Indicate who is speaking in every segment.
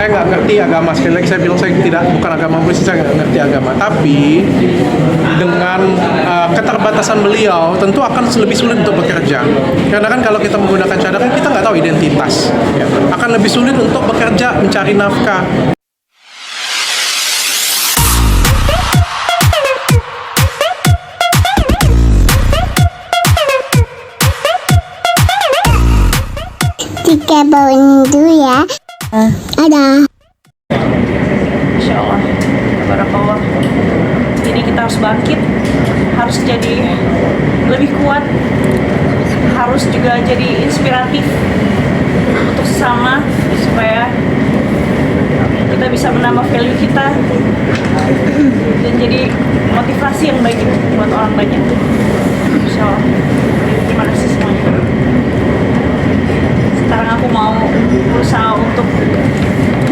Speaker 1: Saya nggak ngerti agama, sekali lagi saya bilang saya bukan agama Muslim, saya nggak ngerti agama. Tapi dengan keterbatasan beliau, tentu akan lebih sulit untuk bekerja. Karena kan kalau kita menggunakan cadar, kan kita nggak tahu identitas. Ya. Akan lebih sulit untuk bekerja, mencari nafkah.
Speaker 2: Tiga bawang dulu ya. Ada.
Speaker 3: Insya Allah, barakallah. Jadi kita harus bangkit, harus jadi lebih kuat, harus juga jadi inspiratif untuk sesama supaya kita bisa menambah value kita dan jadi motivasi yang baik buat orang banyak. Insya Allah. Terima kasih semuanya. Sekarang aku mau berusaha untuk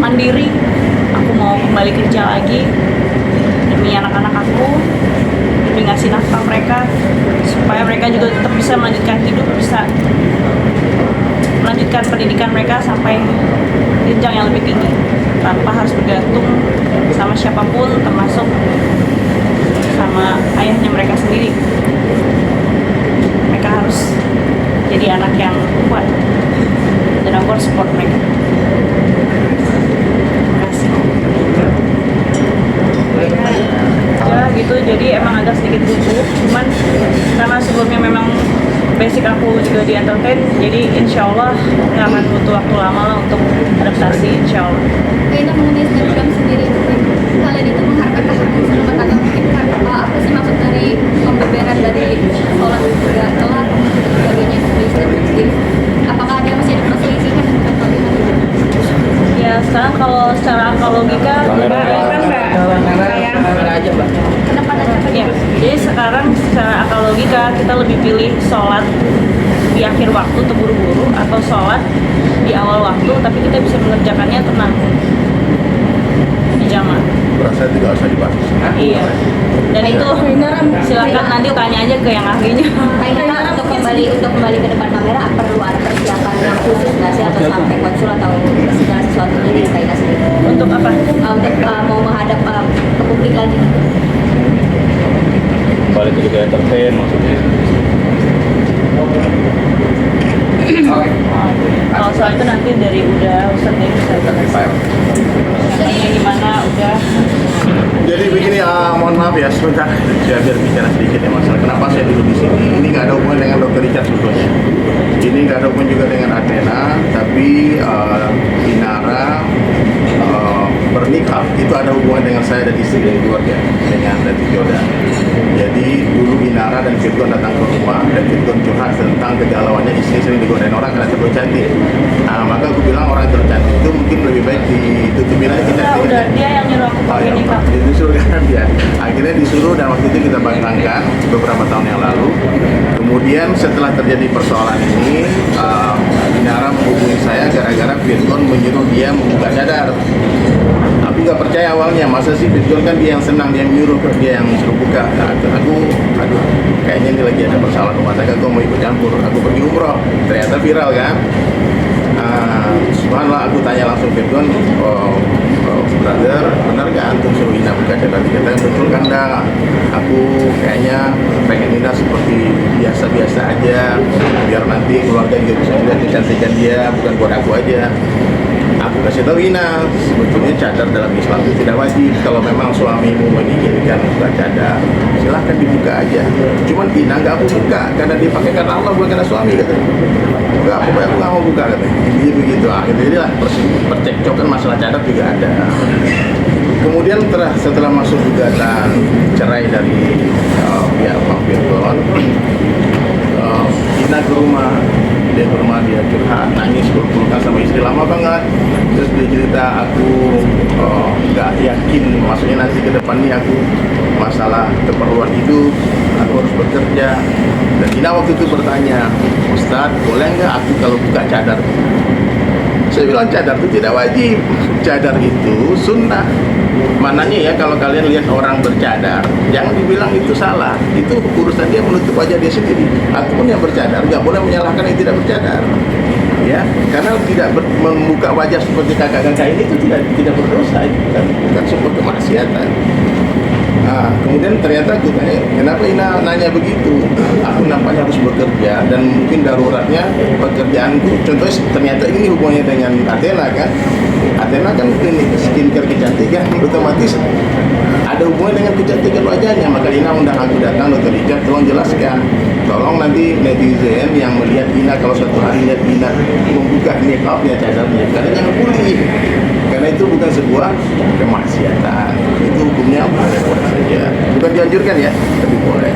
Speaker 3: mandiri, aku mau kembali kerja lagi demi anak-anak aku, demi ngasih nafkah mereka, supaya mereka juga tetap bisa melanjutkan hidup, bisa melanjutkan pendidikan mereka sampai jenjang yang lebih tinggi tanpa harus bergantung sama siapapun, termasuk sama ayahnya mereka sendiri. Mereka harus jadi anak yang kuat dan aku harus support mereka. Terima kasih. Ya gitu, jadi emang agak sedikit gugup, cuman karena sebelumnya memang basic aku juga di entertain, jadi insya Allah nggak akan butuh waktu lama lah untuk adaptasi, insya Allah.
Speaker 4: Kayaknya mengenai Islam sendiri, kalian itu menghargai selama agama kita. Apa sih maksud dari pembeberan dari sholat juga telat dan sebagainya di Islam sendiri? Apakah ada masih ada perselisihan tentang hal ini?
Speaker 3: Ya sekarang kalau secara akal logika
Speaker 4: Kenapa ada
Speaker 3: ya, jadi sekarang secara akal logika kita lebih pilih sholat di akhir waktu terburu-buru atau sholat di awal waktu tapi kita bisa mengerjakannya tenang di jamaah.
Speaker 5: Berasa tidak usah dibahas.
Speaker 3: Iya. Dan itu silakan nanti tanya aja ke yang ahlinya.
Speaker 4: Kayaknya untuk kembali ke depan kamera perlu ada persiapan yang khusus nggak sih atau sampai konsul atau segala sesuatunya di Kayaknya sendiri?
Speaker 3: Untuk apa?
Speaker 4: Untuk mau menghadap ke publik lagi.
Speaker 5: Balik ke juga entertain maksudnya.
Speaker 3: Kalau soal itu nanti dari Ustadz dari saya. Caranya gimana udah.
Speaker 5: Jadi begini, mohon maaf ya sebentar, saya biar bicara sedikit ya masalah kenapa saya duduk di sini. Ini nggak ada hubungan dengan Dr. Richard sebetulnya. Ini nggak ada hubungan juga dengan Athena, tapi Inara bernikah itu ada hubungan dengan saya dan istri dari keluarga dengan Dati Joda. Jadi dulu Inara dan Firgon datang ke rumah dan Firgon curhat tentang kegalauannya istri sering digodain orang karena terlalu cantik. Nah, maka aku bilang orang terlalu cantik itu mungkin lebih baik ditutupin aja kita.
Speaker 3: Udah dia yang nyuruh aku pakai nikah.
Speaker 5: Disuruh kan dia. Akhirnya disuruh dan waktu itu kita bangkangkan beberapa tahun yang lalu. Kemudian setelah terjadi persoalan ini, Inara menghubungi saya gara-gara Firgon menyuruh dia membuka cadar. Aku nggak percaya awalnya, masa sih Firgon kan dia yang senang, dia yang nyuruh, dia yang suruh buka. Nah, aduh, kayaknya ini lagi ada persoalan rumah tangga, aku mau ikut campur. Aku pergi umroh, ternyata viral kan. Subhanallah, aku tanya langsung Firgon, brother, benar gak antum suruh Ina buka cadar? Dia kata, betul kan dah. Aku kayaknya pengen Ina seperti biasa-biasa aja, biar nanti keluarga juga bisa melihat kecantikan dia, bukan buat aku aja. Aku kasih tahu Ina, sebetulnya cadar dalam Islam itu tidak wajib. Kalau memang suamimu menginginkan buka cadar, silahkan dibuka aja. Cuman Ina nggak mau buka karena dipakaikan Allah bukan karena suami katanya. Enggak, pokoknya aku nggak mau buka katanya. Jadi begitu. Akhirnya lah percekcokan masalah cadar juga ada. Kemudian setelah masuk gugatan cerai dari pihak Bang Firgon, Ina ke rumah. Dia ke rumah, dia curhat, nangis, berpelukan sama istri lama banget. Terus dia cerita, aku nggak yakin, maksudnya nanti ke depan nih aku masalah keperluan hidup, aku harus bekerja. Dan Ina waktu itu bertanya, Ustadz, boleh nggak aku kalau buka cadar? Saya bilang cadar itu tidak wajib, cadar itu sunnah. Mananya ya kalau kalian lihat orang bercadar, jangan dibilang itu salah. Itu urusan dia menutup wajah dia sendiri. Aku pun yang bercadar, nggak boleh menyalahkan yang tidak bercadar. ya, karena tidak membuka wajah seperti kakak-kakak ini itu tidak berdosa, itu bukan sebuah kemaksiatan. Nah, kemudian ternyata aku tanya, kenapa Ina nanya begitu? Aku nampaknya harus bekerja dan mungkin daruratnya pekerjaanku. Contohnya ternyata ini hubungannya dengan Athena kan? Athena kan klinik skincare kecantikan, otomatis ada hubungan dengan kecantikan wajahnya. Maka Ina undang aku datang, Dr. Richard, tolong jelaskan. Tolong nanti netizen yang melihat Ina, kalau suatu hari lihat Ina membuka niqabnya, cadarnya, karena jangan bully. Karena itu bukan sebuah kemaksiatan. Itu hukumnya boleh-boleh saja. Bukan dianjurkan ya, tapi boleh.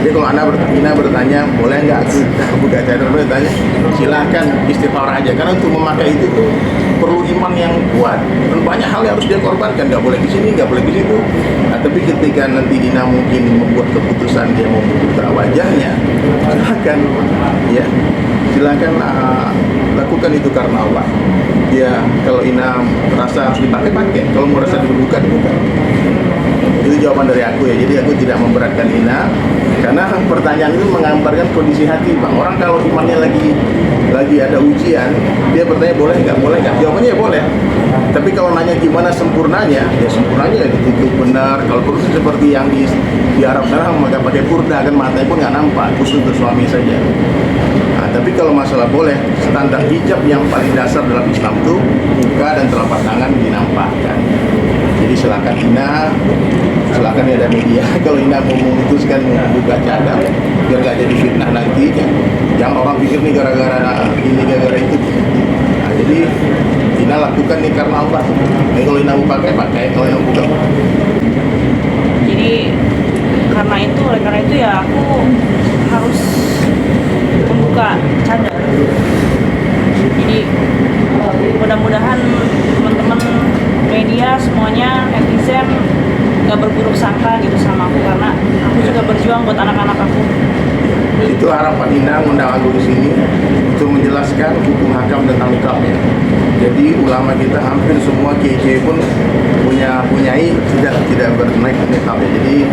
Speaker 5: Jadi kalau Ina bertanya, boleh nggak aku buka cadar? Bertanya, silahkan istighfar aja. Karena untuk memakai itu tuh perlu iman yang kuat. Dan banyak hal yang harus dia korbankan. Nggak boleh di sini, nggak boleh di situ. Nah, tapi ketika nanti Ina mungkin membuat keputusan dia mau membuka wajahnya, silahkan, ya, silahkan lakukan itu karena Allah. Ya, kalau Ina merasa harus dipakai, pakai. Kalau merasa dibuka, dibuka. Itu jawaban dari aku ya. Jadi aku tidak memberatkan Ina, karena pertanyaan itu menggambarkan kondisi hati, Bang. Orang kalau imannya lagi ada ujian, dia bertanya boleh nggak, boleh nggak. Jawabannya ya boleh. Tapi kalau nanya gimana sempurnanya, ya sempurnanya ya ditutup benar. Kalau perlu seperti yang di Arab sana, maka pakai purda kan, matanya pun nggak nampak, khusus untuk suami saja. Nah, tapi kalau masalah boleh, standar hijab yang paling dasar dalam Islam itu muka dan telapak tangan dinampakkan. Jadi silakan Ina, silakan ya ada media. Kalau Ina mau memutuskan membuka cadar, biar gak jadi fitnah nanti kan. Jangan orang pikir nih gara-gara ini, gara-gara itu. Nah, jadi Ina lakukan nih karena Allah. Jadi kalau Ina mau pakai, pakai. Kalau Ina buka.
Speaker 3: Jadi oleh karena itu ya aku harus membuka cadar. Jadi mudah-mudahan teman-teman media semuanya, netizen nggak berburuk sangka gitu sama aku, karena aku juga berjuang buat anak-anak aku.
Speaker 5: Itu harapan Ina undang aku di sini untuk menjelaskan hukum hakam tentang nikahnya. Jadi ulama kita hampir semua kiai pun punyai tidak bernaik nikah ya. Jadi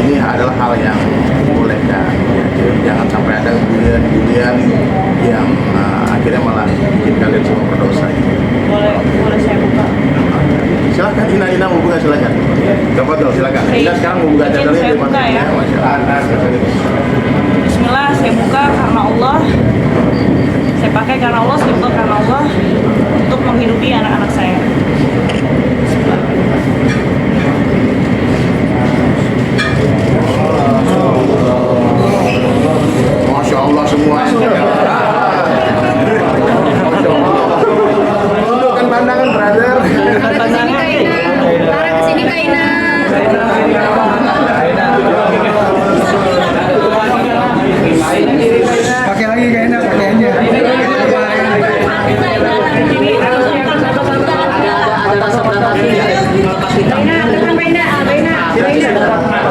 Speaker 5: ini adalah hal yang dibolehkan. Ya. Jadi jangan sampai ada bulian yang akhirnya malah bikin kalian semua berdosa.
Speaker 3: Boleh saya buka?
Speaker 5: Silakan Ina mau buka, silakan. Tafadhol, silakan. Ina sekarang mau buka cadarnya.
Speaker 3: Saya buka ya. Bismillah, saya buka karena Allah. Saya pakai karena Allah, saya buka karena Allah untuk menghidupi anak-anak saya.
Speaker 5: Masya Allah semuanya. Tunjukkan pandangan, brother.
Speaker 4: Arah kesini Kak Ina.
Speaker 6: Pakai lagi kayaknya, pakai aja.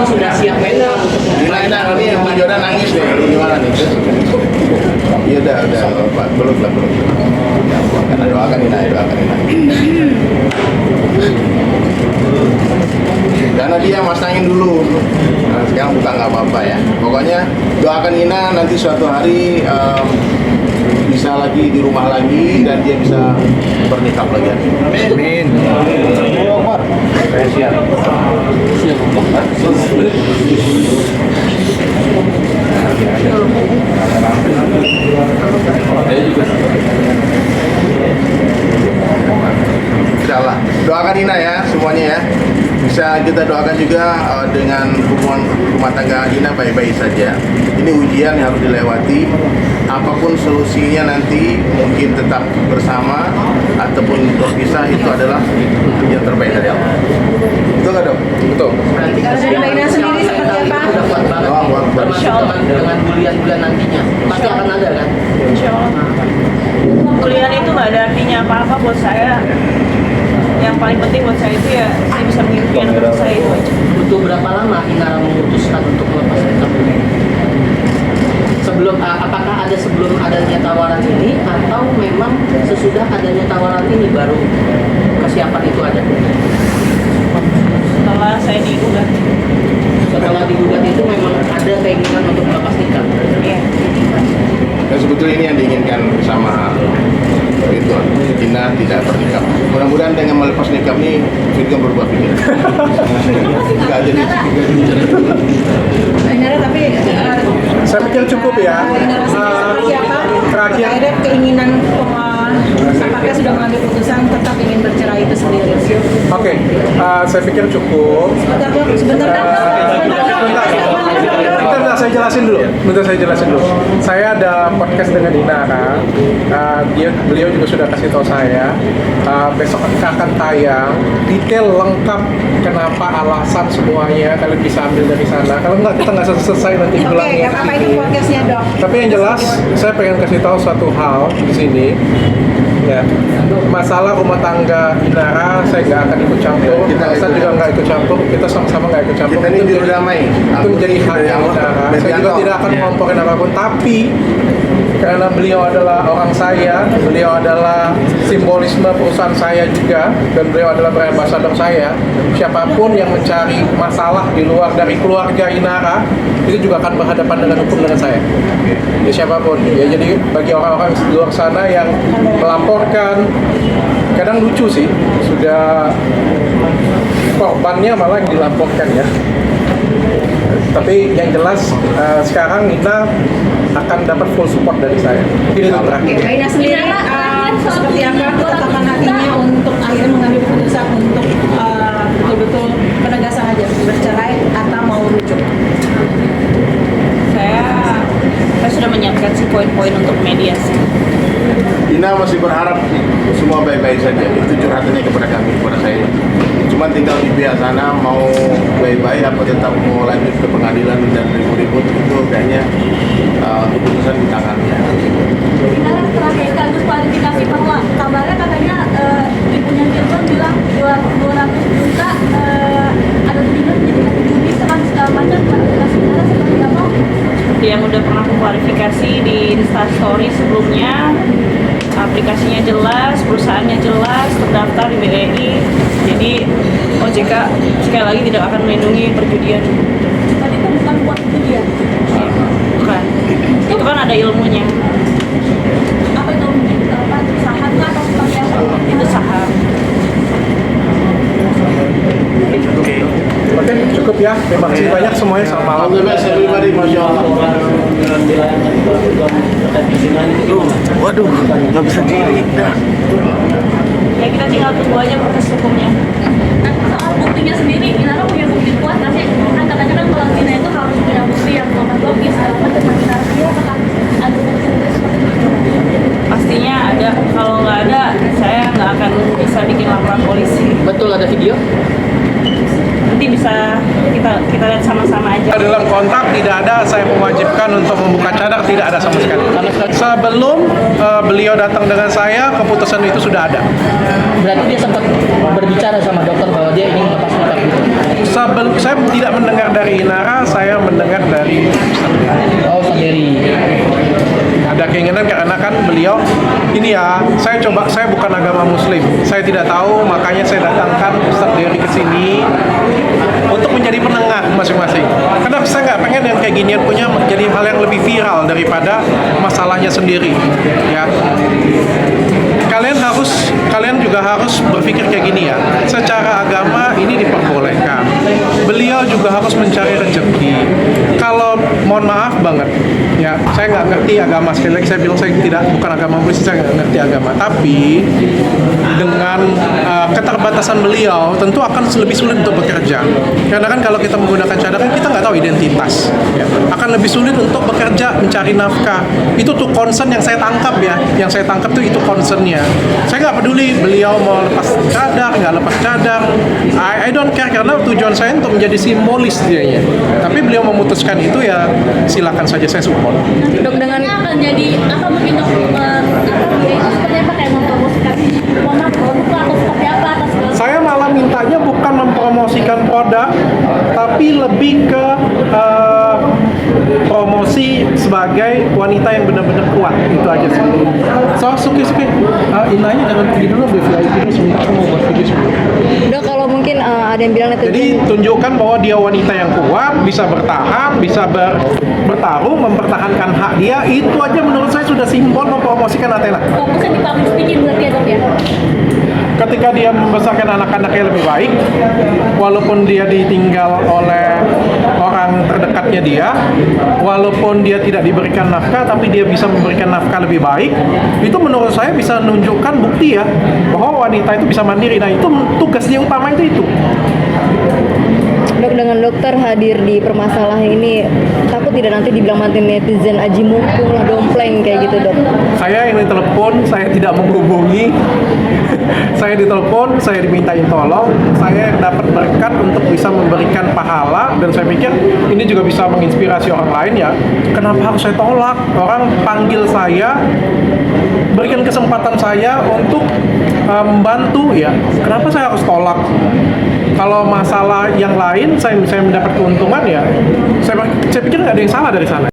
Speaker 7: Sudah siap Mena.
Speaker 5: Gimana ini yang Jodan nangis deh, gimana nih? Iya udah, Pak. Belum. Ya, karena doakan Ina. Karena dia masangin dulu. Nah, sekarang buka nggak apa-apa ya. Pokoknya doakan Ina nanti suatu hari bisa lagi di rumah lagi dan dia bisa bernikah lagi.
Speaker 6: Amin.
Speaker 5: Siap. Insyaallah. Doakan Ina ya semuanya ya. Bisa kita doakan juga dengan hubungan rumah tangga Ina baik-baik saja. Ini ujian yang harus dilewati. Apapun solusinya nanti mungkin tetap bersama ataupun berpisah, itu adalah yang terbaik dari Allah. Betul nggak dok? Betul.
Speaker 7: Nanti
Speaker 4: Dari Mbak Ina sendiri seperti apa?
Speaker 7: udah kuat banget. Termasuk dengan bulian-bulian nantinya. Pasti akan ada kan?
Speaker 3: Insya Allah. Kuliah itu nggak ada artinya apa-apa buat saya. Yang paling penting buat saya itu ya saya bisa menghidupi anak saya itu aja.
Speaker 7: Butuh berapa lama Inara memutuskan untuk melepas nikah? Apakah ada sebelum adanya tawaran ini atau memang sesudah adanya tawaran ini baru kesiapan itu ada?
Speaker 3: Setelah saya digugat.
Speaker 7: Setelah digugat itu memang ada keinginan untuk melepas nikah?
Speaker 3: Iya.
Speaker 5: Dan sebetulnya ini yang diinginkan sama Ridwan, Ina tidak bernikah. Mudah-mudahan dengan melepas nikah ini Ridwan berubah pikiran. Enggak jadi.
Speaker 3: Tapi
Speaker 1: Saya pikir cukup ya. Terakhir,
Speaker 3: ada keinginan apakah sudah mengambil keputusan tetap ingin bercerai itu sendiri?
Speaker 1: oke, saya pikir cukup.
Speaker 3: Sebentar.
Speaker 1: Bentar, saya jelasin dulu. Saya ada podcast dengan Dina kan. Beliau juga sudah kasih tahu saya. Besok akan tayang detail lengkap kenapa alasan semuanya. Kalian bisa ambil dari sana. Kalau nggak kita nggak selesai nanti
Speaker 3: Oke,
Speaker 1: bilangnya.
Speaker 3: nggak apa-apa itu podcastnya dok.
Speaker 1: Tapi yang jelas, saya pengen kasih tahu satu hal di sini. Ya, masalah rumah tangga Inara saya nggak akan ikut campur. Saya juga nggak ikut campur. Kita sama-sama nggak ikut campur.
Speaker 5: Kita ini
Speaker 1: Itu
Speaker 5: juru damai.
Speaker 1: itu menjadi hak yang Inara. Saya juga tidak akan ngomporin apapun. Tapi karena beliau adalah orang saya, beliau adalah simbolisme perusahaan saya juga, dan beliau adalah brand ambassador saya. Siapapun yang mencari masalah di luar dari keluarga Inara itu juga akan berhadapan dengan hukum dengan saya. Ya, siapapun. Ya, jadi bagi orang-orang di luar sana yang melaporkan, kadang lucu sih, sudah korbannya malah yang dilaporkan ya. Tapi yang jelas sekarang Nina akan dapat full support dari saya. Ini itu terakhir.
Speaker 3: Mbak Ina sendiri seperti apa ketetapan hatinya untuk akhirnya mengambil keputusan untuk betul-betul penegasan aja bercerai atau mau rujuk?
Speaker 8: Saya sudah menyiapkan sih poin-poin untuk mediasi.
Speaker 5: Ina masih berharap semua baik-baik saja. Itu curhatannya kepada kami, kepada saya. Cuma tinggal di pihak sana mau baik-baik apa tetap mau lanjut ke pengadilan dan ribut-ribut itu kayaknya keputusan di tangannya.
Speaker 4: Sekarang terakhir sekaligus klarifikasi bahwa kabarnya katanya ibunya Gilbert bilang 200 juta ada tudingan jadi judi sekarang segala macam klarifikasi sebenarnya seperti apa?
Speaker 8: Yang udah pernah aku klarifikasi di Instastory sebelumnya, aplikasinya jelas, perusahaannya jelas, terdaftar di BDI. Jadi OJK sekali lagi tidak akan melindungi perjudian.
Speaker 4: Tadi itu bukan buat judi ya?
Speaker 8: Ya, bukan. Itu kan ada ilmunya.
Speaker 4: Apa itu saham kah atau seperti apa?
Speaker 8: Itu saham.
Speaker 1: Oke, cukup ya. Terima kasih banyak semuanya. Selamat malam.
Speaker 5: All the best everybody, Masya Allah. Waduh, nggak bisa diri.
Speaker 8: Ya kita tinggal tunggu aja proses hukumnya.
Speaker 4: Nah, soal buktinya sendiri, Inara punya bukti kuat nggak sih? Kan katanya kan kalau Tina itu harus punya bukti yang logis, segala macam. Inara dia apakah ada bukti seperti itu?
Speaker 8: Pastinya ada. Kalau nggak ada, saya nggak akan bisa bikin laporan polisi.
Speaker 7: Betul ada video?
Speaker 8: Nanti bisa kita lihat sama-sama aja.
Speaker 1: Dalam kontrak tidak ada saya mewajibkan untuk membuka cadar, tidak ada sama sekali. Sebelum beliau datang dengan saya, keputusan itu sudah ada.
Speaker 7: Berarti dia sempat berbicara sama dokter bahwa dia ingin lepas nikah gitu.
Speaker 1: Saya tidak mendengar dari Inara, saya mendengar dari
Speaker 7: Oh, sendiri.
Speaker 1: ada keinginan karena kan beliau ini ya, saya bukan agama muslim, saya tidak tahu, makanya saya datangkan Ustaz Dery ke sini untuk menjadi penengah masing-masing. Karena saya nggak pengen yang kayak ginian punya jadi hal yang lebih viral daripada masalahnya sendiri. Ya, kalian juga harus berpikir kayak gini ya. Secara agama ini diperbolehkan. Beliau juga harus mencari rezeki. Kalau mohon maaf banget, ya saya nggak ngerti agama. Sekali lagi saya bilang saya bukan agama muslim, saya nggak ngerti agama. Tapi dengan keterbatasan beliau tentu akan lebih sulit untuk bekerja. Karena kan kalau kita menggunakan cadar kan kita nggak tahu identitas. Ya. Akan lebih sulit untuk bekerja, mencari nafkah. Itu tuh concern yang saya tangkap ya. Yang saya tangkap tuh itu concernnya. Saya nggak peduli beliau mau lepas cadar, nggak lepas cadar. I don't care karena tujuan saya untuk menjadi simbolis dianya. Tapi beliau memutuskan itu ya silakan saja saya support.
Speaker 4: Dok, dengan akan jadi atau mungkin dok dia itu seperti apa kayak mempromosikan produk atau seperti apa atas
Speaker 1: Saya malah mintanya bukan mempromosikan produk, tapi lebih ke promosi sebagai wanita yang benar-benar kuat. Itu aja sih. So, suki-suki. Inanya jangan pergi dulu, beli VIP dulu sebentar. Aku mau buat video sebelum.
Speaker 9: Dok, kalau mungkin ada yang bilang netizen.
Speaker 1: Jadi tunjukkan bahwa dia wanita yang kuat, bisa bertahan, bisa bertarung, mempertahankan hak dia. Itu aja menurut saya sudah simbol mempromosikan Athena.
Speaker 4: Fokusnya di public speaking berarti ya dok ya?
Speaker 1: Ketika dia membesarkan anak-anaknya lebih baik, walaupun dia ditinggal oleh orang terdekatnya dia, walaupun dia tidak diberikan nafkah, tapi dia bisa memberikan nafkah lebih baik, itu menurut saya bisa menunjukkan bukti ya, bahwa wanita itu bisa mandiri. Nah itu tugas dia utama itu.
Speaker 9: Dok, dengan dokter hadir di permasalahan ini, takut tidak nanti dibilang mantan netizen aji mumpung lah, dompleng kayak gitu dok?
Speaker 1: Saya yang ditelepon, saya tidak menghubungi. Saya ditelepon, saya dimintain tolong, saya dapat berkat untuk bisa memberikan pahala, dan saya pikir ini juga bisa menginspirasi orang lain ya. Kenapa harus saya tolak? Orang panggil saya, berikan kesempatan saya untuk membantu ya. Kenapa saya harus tolak? Kalau masalah yang lain saya mendapat keuntungan ya, saya pikir nggak ada yang salah dari sana.